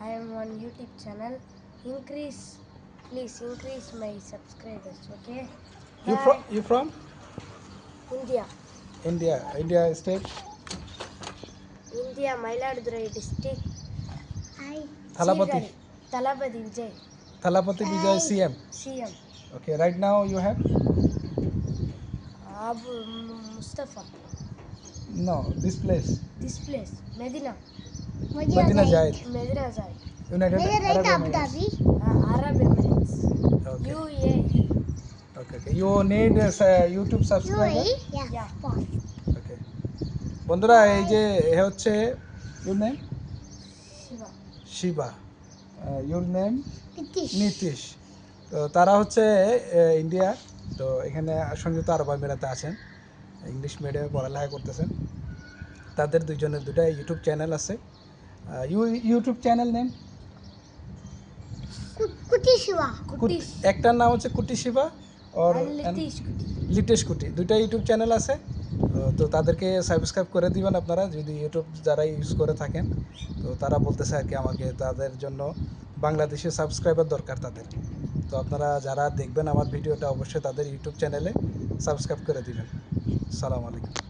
I am on YouTube channel. Please increase my subscribers. Okay. Bye. You from India. India state? India, Mailadurai district. Thalapati. Sirgadi. Talapati Vijay. Thalapati Vijay CM. CM. Okay, right now you have? Abu Mustafa. No, this place. This place. Medina. Medina Zayed. Medina Zayed. United Arab Emirates. Arab Emirates. Okay. UAE. Okay. You need YouTube subscriber? Yeah. Okay. বন্ধুরা এই যে এ হচ্ছে your name? Shiba. your name? Nitish. তো তারা হচ্ছে India, তো এখানে সংযুক্ত আরব আমিরাতে আছেন, ইংলিশ মিডিয়ামে পড়ালেখা করতেছেন। তাদের দুইজনের দুটা ইউটিউব চ্যানেল আছে। YouTube channel name? একটার নাম হচ্ছে কুটি শিবা আর লিটেশ কুটি, দুইটা ইউটিউব চ্যানেল আছে। তো তাদেরকে সাবস্ক্রাইব করে দিবেন আপনারা, যদি ইউটিউব যারা ইউজ করে থাকেন। তো তারা বলতেছে আর কি আমাকে তাদের জন্য বাংলাদেশে সাবস্ক্রাইবার দরকার তাদের। তো আপনারা যারা দেখবেন আমার ভিডিওটা অবশ্যই তাদের ইউটিউব চ্যানেলে সাবস্ক্রাইব করে দিবেন। আসসালামু আলাইকুম।